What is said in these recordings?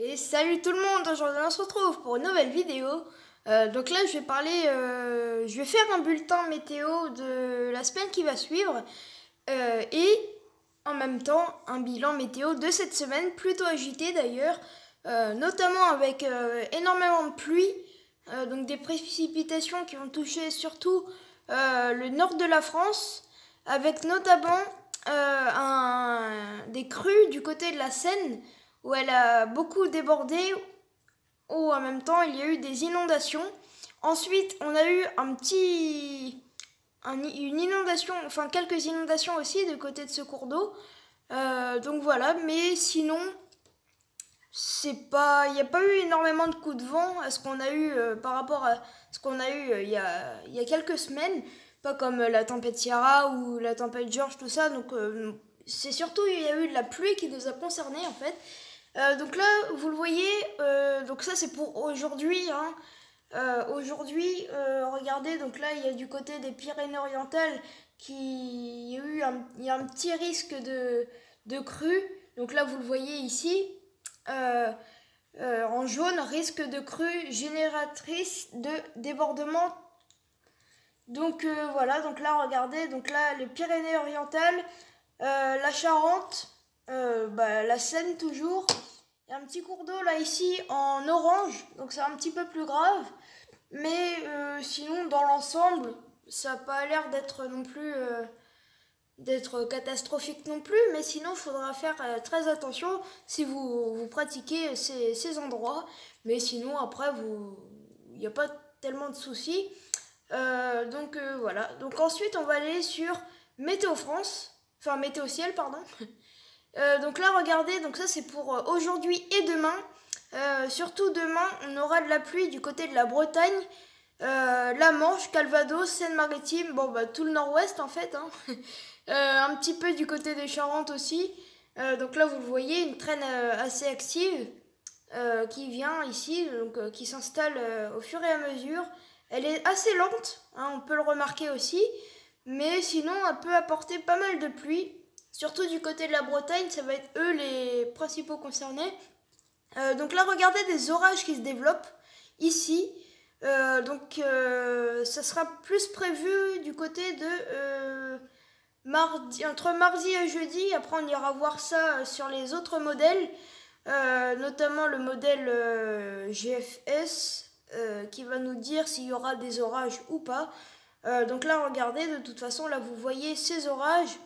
Et salut tout le monde, aujourd'hui on se retrouve pour une nouvelle vidéo. Donc là je vais faire un bulletin météo de la semaine qui va suivre et en même temps un bilan météo de cette semaine, plutôt agité d'ailleurs, notamment avec énormément de pluie, donc des précipitations qui ont touché surtout le nord de la France, avec notamment des crues du côté de la Seine, où elle a beaucoup débordé, où en même temps il y a eu des inondations. Ensuite, on a eu une inondation, enfin quelques inondations aussi du côté de ce cours d'eau. Donc voilà, mais sinon, il n'y a pas eu énormément de coups de vent à ce qu'on a eu par rapport à ce qu'on a eu il y a quelques semaines, pas comme la tempête Ciara ou la tempête George, tout ça. Donc c'est surtout il y a eu de la pluie qui nous a concernés en fait. Donc là, vous le voyez, donc ça c'est pour aujourd'hui. Hein. Aujourd'hui, regardez, donc là il y a du côté des Pyrénées-Orientales il y a un petit risque de crue. Donc là vous le voyez ici, en jaune, risque de crue génératrice de débordement. Donc voilà, donc là regardez, donc là les Pyrénées-Orientales, la Charente, la Seine toujours. Il y a un petit cours d'eau là ici en orange, donc c'est un petit peu plus grave. Mais sinon dans l'ensemble, ça n'a pas l'air d'être non plus d'être catastrophique non plus. Mais sinon il faudra faire très attention si vous pratiquez ces endroits. Mais sinon après il n'y a pas tellement de soucis. Donc voilà. Donc ensuite on va aller sur Météo France, enfin Météo Ciel pardon. Donc là regardez, donc ça c'est pour aujourd'hui et demain. Surtout demain on aura de la pluie du côté de la Bretagne, la Manche, Calvados, Seine-Maritime, tout le nord-ouest en fait. Hein. Un petit peu du côté des Charentes aussi. Donc là vous le voyez, une traîne assez active qui vient ici, donc qui s'installe au fur et à mesure. Elle est assez lente, hein, on peut le remarquer aussi, mais sinon elle peut apporter pas mal de pluie. Surtout du côté de la Bretagne, ça va être eux les principaux concernés. Donc là, regardez des orages qui se développent ici. Ça sera plus prévu du côté de entre mardi et jeudi. Après, on ira voir ça sur les autres modèles, notamment le modèle GFS, qui va nous dire s'il y aura des orages ou pas. Donc là, regardez, de toute façon, là, vous voyez ces orages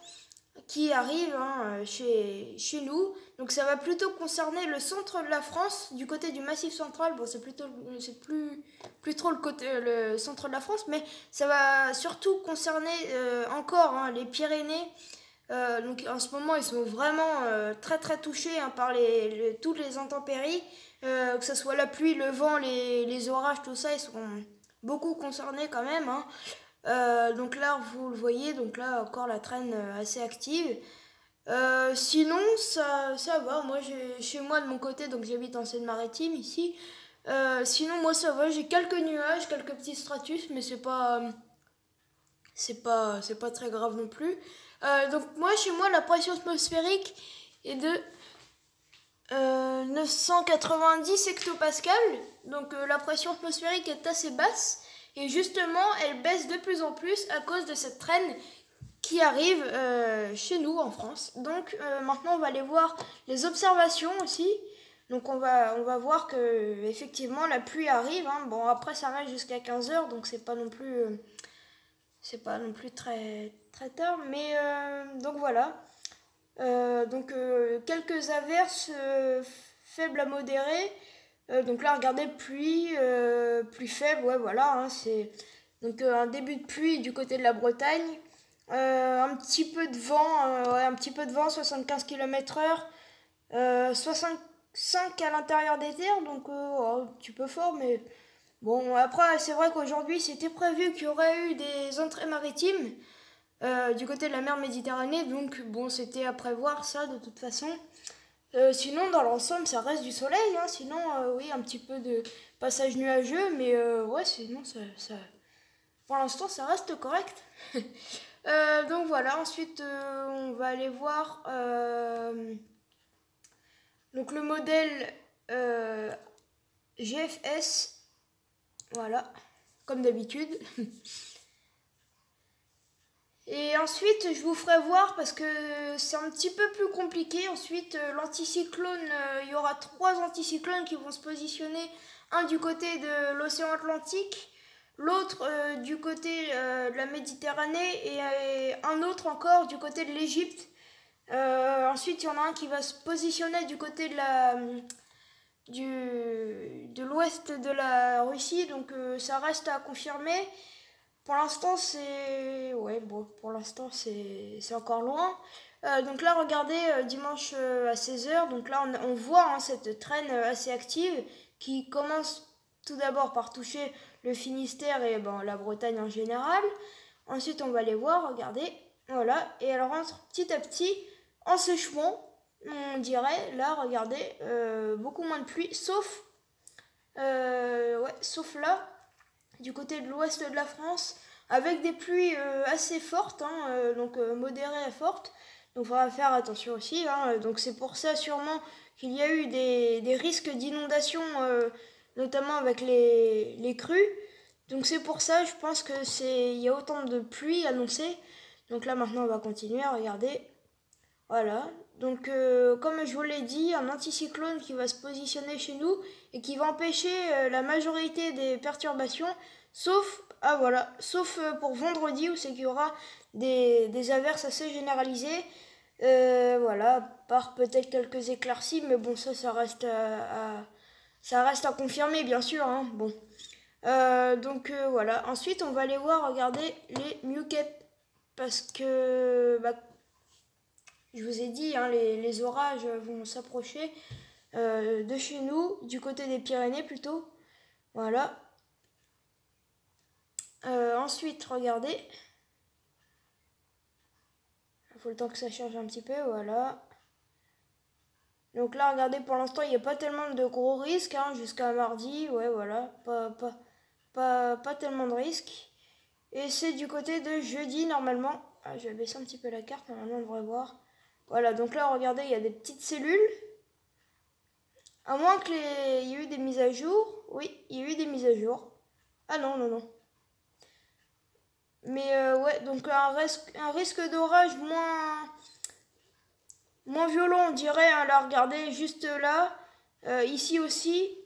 qui arrivent chez nous. Donc ça va plutôt concerner le centre de la France, du côté du Massif central. Bon, c'est plus trop le centre de la France, mais ça va surtout concerner encore les Pyrénées. Donc en ce moment, ils sont vraiment très très touchés par toutes les intempéries, que ce soit la pluie, le vent, les orages, tout ça, ils sont beaucoup concernés quand même. Hein. Donc là, vous le voyez, donc là encore la traîne assez active. Sinon, ça va. Moi, chez moi de mon côté, donc j'habite en Seine-Maritime ici. Sinon, moi ça va. J'ai quelques nuages, quelques petits stratus, mais c'est pas très grave non plus. Donc moi, chez moi, la pression atmosphérique est de 990 hectopascales. Donc la pression atmosphérique est assez basse. Et justement, elle baisse de plus en plus à cause de cette traîne qui arrive chez nous en France. Donc maintenant, on va aller voir les observations aussi. Donc on va voir que effectivement la pluie arrive. Hein. Bon, après ça reste jusqu'à 15h, donc c'est pas non plus très très tard. Mais donc voilà. Quelques averses faibles à modérées. Donc là, regardez, pluie faible, ouais, voilà, hein, c'est donc un début de pluie du côté de la Bretagne, un petit peu de vent, 75 km/h, 65 à l'intérieur des terres, donc un petit peu fort, mais bon, après, c'est vrai qu'aujourd'hui, c'était prévu qu'il y aurait eu des entrées maritimes du côté de la mer Méditerranée, donc bon, c'était à prévoir ça de toute façon. Sinon, dans l'ensemble, ça reste du soleil. Hein. Sinon, oui, un petit peu de passage nuageux, mais ouais, sinon, pour l'instant, ça reste correct. Donc voilà, ensuite, on va aller voir donc le modèle GFS, voilà, comme d'habitude. Et ensuite, je vous ferai voir parce que c'est un petit peu plus compliqué. Ensuite, l'anticyclone, il y aura 3 anticyclones qui vont se positionner. Un du côté de l'océan Atlantique, l'autre du côté de la Méditerranée et un autre encore du côté de l'Égypte. Ensuite, il y en a un qui va se positionner du côté de l'ouest de la Russie. Donc, ça reste à confirmer. Pour l'instant, pour l'instant, c'est encore loin. Donc là, regardez, dimanche à 16h, donc là, on voit hein, cette traîne assez active qui commence tout d'abord par toucher le Finistère et la Bretagne en général. Ensuite, on va les voir, regardez, voilà, et elle rentre petit à petit en séchement, on dirait, là, regardez, beaucoup moins de pluie, sauf là, du côté de l'ouest de la France, avec des pluies assez fortes, hein, donc modérées à fortes. Donc il faudra faire attention aussi. Hein, donc c'est pour ça sûrement qu'il y a eu des risques d'inondation, notamment avec les crues. Donc c'est pour ça, je pense il y a autant de pluie annoncée. Donc là maintenant on va continuer à regarder. Voilà, donc comme je vous l'ai dit, un anticyclone qui va se positionner chez nous et qui va empêcher la majorité des perturbations, sauf pour vendredi où c'est qu'il y aura des averses assez généralisées, voilà, par peut-être quelques éclaircies, mais bon ça reste à confirmer bien sûr, hein, bon. Donc voilà, ensuite on va aller voir, regarder les Muquet, parce que je vous ai dit, hein, les orages vont s'approcher de chez nous, du côté des Pyrénées plutôt. Voilà. Ensuite, regardez. Il faut le temps que ça charge un petit peu, voilà. Donc là, regardez, pour l'instant, il n'y a pas tellement de gros risques, hein, jusqu'à mardi. Ouais, voilà, pas tellement de risques. Et c'est du côté de jeudi, normalement. Ah, je vais baisser un petit peu la carte, normalement, on devrait voir. Voilà, donc là, regardez, il y a des petites cellules. À moins qu'il y ait eu des mises à jour. Oui, il y a eu des mises à jour. Ah non. Mais ouais, donc un risque d'orage moins violent, on dirait. Hein, là, regardez, juste là. Ici aussi.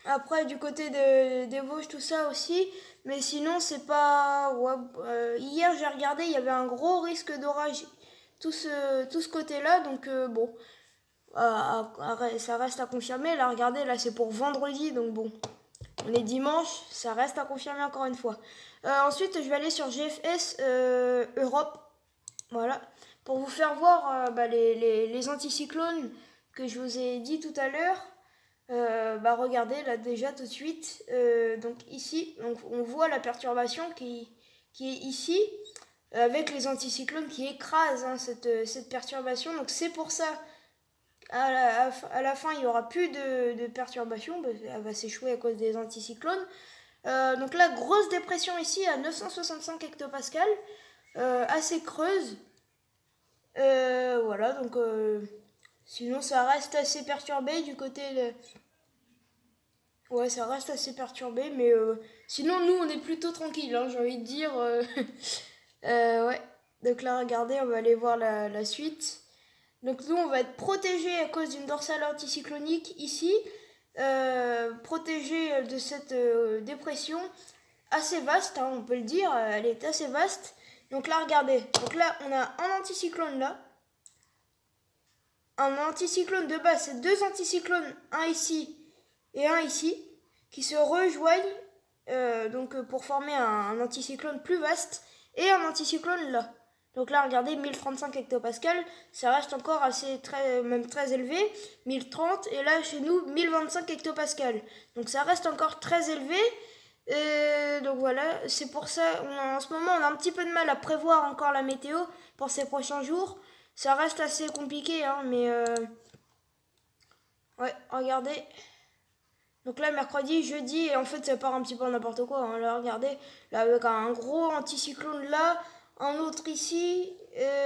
Après, du côté des Vosges, tout ça aussi. Mais sinon, c'est pas... Ouais, hier, j'ai regardé, il y avait un gros risque d'orage. Tout ce côté-là, donc bon... ça reste à confirmer. Là, regardez, là, c'est pour vendredi, donc bon. On est dimanche, ça reste à confirmer encore une fois. Ensuite, je vais aller sur GFS Europe. Voilà. Pour vous faire voir les anticyclones que je vous ai dit tout à l'heure. Regardez, là, déjà, tout de suite. Donc, ici, on voit la perturbation qui est ici. Avec les anticyclones qui écrasent hein, cette perturbation. Donc, c'est pour ça... À la fin, il n'y aura plus de perturbations, elle va s'échouer à cause des anticyclones. Donc là, grosse dépression ici à 965 hectopascales, assez creuse. Voilà, donc sinon ça reste assez perturbé du côté de... Ouais, ça reste assez perturbé, mais sinon nous on est plutôt tranquille, hein, j'ai envie de dire. Ouais, donc là regardez, on va aller voir la suite. Donc nous, on va être protégé à cause d'une dorsale anticyclonique ici, protégé de cette dépression assez vaste, hein, on peut le dire, elle est assez vaste. Donc là, regardez, donc là, on a un anticyclone là, un anticyclone de base, c'est 2 anticyclones, un ici et un ici, qui se rejoignent donc pour former un anticyclone plus vaste et un anticyclone là. Donc là, regardez, 1035 hectopascales, ça reste encore même très élevé, 1030, et là, chez nous, 1025 hectopascales. Donc ça reste encore très élevé, donc voilà, c'est pour ça, en ce moment, on a un petit peu de mal à prévoir encore la météo pour ces prochains jours. Ça reste assez compliqué, hein, mais... Ouais, regardez. Donc là, mercredi, jeudi, et en fait, ça part un petit peu n'importe quoi. Hein. Là, regardez, là, avec un gros anticyclone là, un autre ici,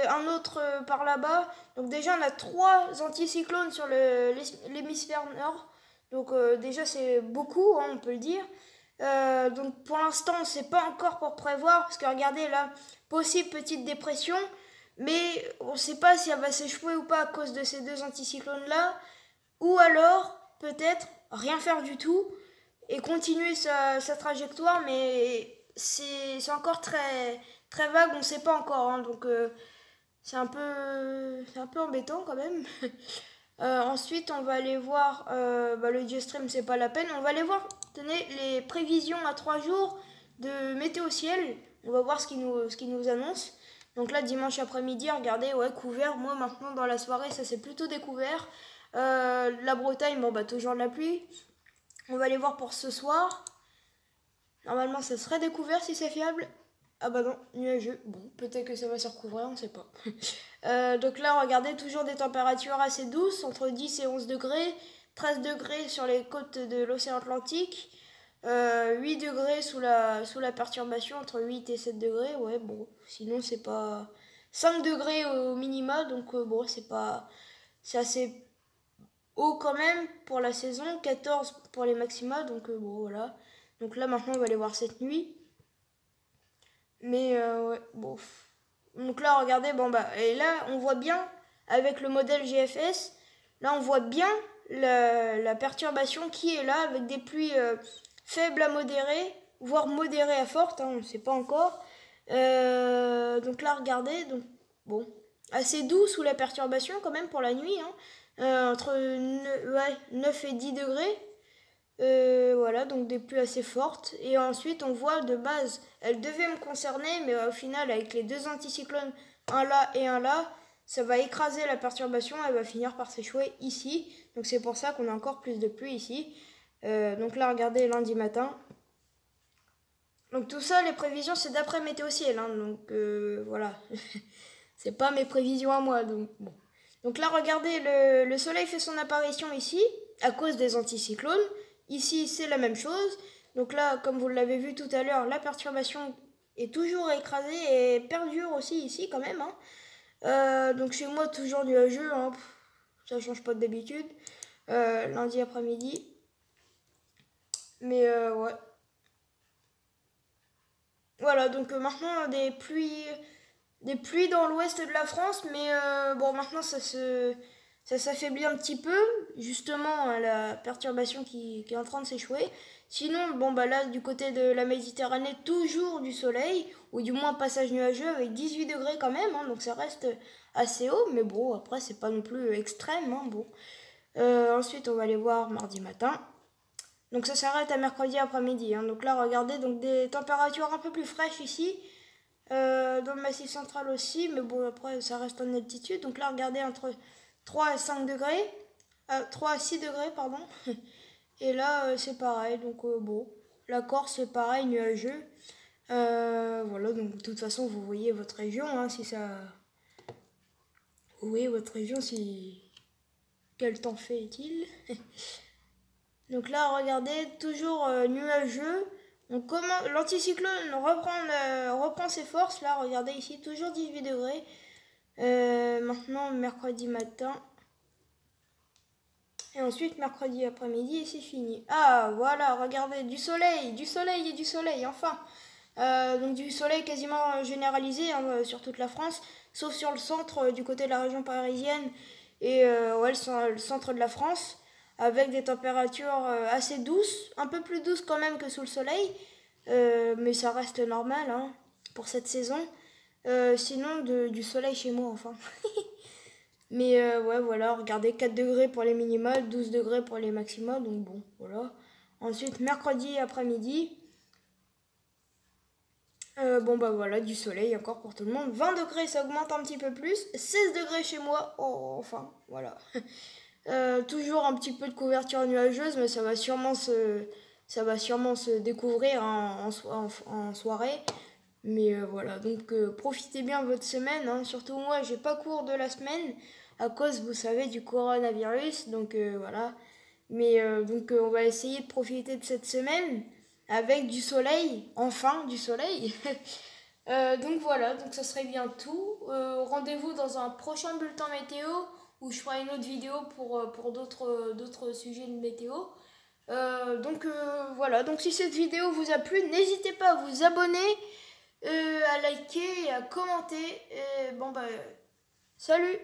un autre par là-bas. Donc déjà, on a 3 anticyclones sur l'hémisphère nord. Donc déjà c'est beaucoup, hein, on peut le dire. Donc pour l'instant on ne sait pas encore pour prévoir, parce que regardez là, possible petite dépression, mais on ne sait pas si elle va s'échouer ou pas à cause de ces deux anticyclones là, ou alors peut-être rien faire du tout et continuer sa trajectoire, mais c'est encore très vague, on ne sait pas encore, hein, donc c'est un peu embêtant quand même. Ensuite, on va aller voir le GeoStream, c'est pas la peine. On va aller voir, tenez, les prévisions à 3 jours de météo ciel. On va voir ce qu'il nous annonce. Donc là, dimanche après-midi, regardez, ouais, couvert. Moi, maintenant, dans la soirée, ça c'est plutôt découvert. La Bretagne, bon, bah, toujours de la pluie. On va aller voir pour ce soir. Normalement, ça serait découvert si c'est fiable. Ah bah non, nuageux. Bon, peut-être que ça va se recouvrir, on sait pas. Donc là, regardez, toujours des températures assez douces, entre 10 et 11 degrés. 13 degrés sur les côtes de l'océan Atlantique. 8 degrés sous la perturbation, entre 8 et 7 degrés. Ouais, bon, sinon c'est pas... 5 degrés au minima, donc bon, c'est pas... C'est assez haut quand même pour la saison. 14 pour les maxima, donc bon, voilà. Donc là, maintenant, on va aller voir cette nuit. Mais ouais, bon. Donc là, regardez, bon bah, et là, on voit bien, avec le modèle GFS, là, on voit bien la perturbation qui est là, avec des pluies faibles à modérées, voire modérées à fortes, hein, on ne sait pas encore. Donc là, regardez, donc, bon, assez doux sous la perturbation quand même pour la nuit, hein, entre 9 et 10 degrés. Voilà, donc des pluies assez fortes. Et ensuite, on voit de base, elle devait me concerner, mais au final, avec les deux anticyclones, un là et un là, ça va écraser la perturbation, elle va finir par s'échouer ici. Donc c'est pour ça qu'on a encore plus de pluie ici. Donc là, regardez, lundi matin. Donc tout ça, les prévisions, c'est d'après Météo Ciel, hein, donc voilà. C'est pas mes prévisions à moi, donc bon. Donc là, regardez, le soleil fait son apparition ici, à cause des anticyclones. Ici, c'est la même chose. Donc là, comme vous l'avez vu tout à l'heure, la perturbation est toujours écrasée et perdure aussi ici quand même, hein. Donc chez moi, toujours nuageux, hein. Ça change pas d'habitude. Lundi après-midi. Mais ouais. Voilà, donc maintenant des pluies dans l'ouest de la France, mais bon, maintenant ça s'affaiblit un petit peu, justement, la perturbation qui est en train de s'échouer. Sinon, bon, bah là, du côté de la Méditerranée, toujours du soleil, ou du moins passage nuageux avec 18 degrés quand même, hein, donc ça reste assez haut, mais bon, après, c'est pas non plus extrême, hein, bon. Ensuite, on va aller voir mardi matin. Donc ça s'arrête à mercredi après-midi, hein. Donc là, regardez, donc des températures un peu plus fraîches ici. Dans le massif central aussi, mais bon, après ça reste en altitude. Donc là, regardez, entre 3 et 5 degrés, 3 à 6 degrés, pardon. Et là, c'est pareil, donc bon, la Corse, c'est pareil, nuageux. Voilà, donc de toute façon, vous voyez votre région, hein, si ça... Vous voyez votre région, si... Quel temps fait-il? Donc là, regardez, toujours nuageux. Donc l'anticyclone reprend ses forces. Là, regardez ici, toujours 18 degrés. Maintenant, mercredi matin. Et ensuite, mercredi après-midi, et c'est fini. Ah, voilà, regardez, du soleil et du soleil, enfin. Donc du soleil quasiment généralisé, hein, sur toute la France, sauf sur le centre, du côté de la région parisienne et ouais, le centre de la France, avec des températures assez douces, un peu plus douces quand même que sous le soleil, mais ça reste normal, hein, pour cette saison. Sinon, du soleil chez moi, enfin. Mais ouais, voilà, regardez, 4 degrés pour les minimales, 12 degrés pour les maximales, donc bon, voilà. Ensuite, mercredi après-midi, bon bah voilà, du soleil encore pour tout le monde. 20 degrés, ça augmente un petit peu plus. 16 degrés chez moi, oh, enfin, voilà. Toujours un petit peu de couverture nuageuse, mais ça va sûrement se découvrir en soirée. Mais voilà, donc profitez bien de votre semaine, hein. Surtout moi, j'ai pas cours de la semaine à cause, vous savez, du coronavirus. Donc voilà. Mais donc on va essayer de profiter de cette semaine avec du soleil, enfin du soleil. Donc voilà, donc ça serait bien tout. Rendez-vous dans un prochain bulletin météo ou je ferai une autre vidéo pour d'autres sujets de météo. Voilà, donc si cette vidéo vous a plu, n'hésitez pas à vous abonner, à liker et à commenter. Et bon bah, salut!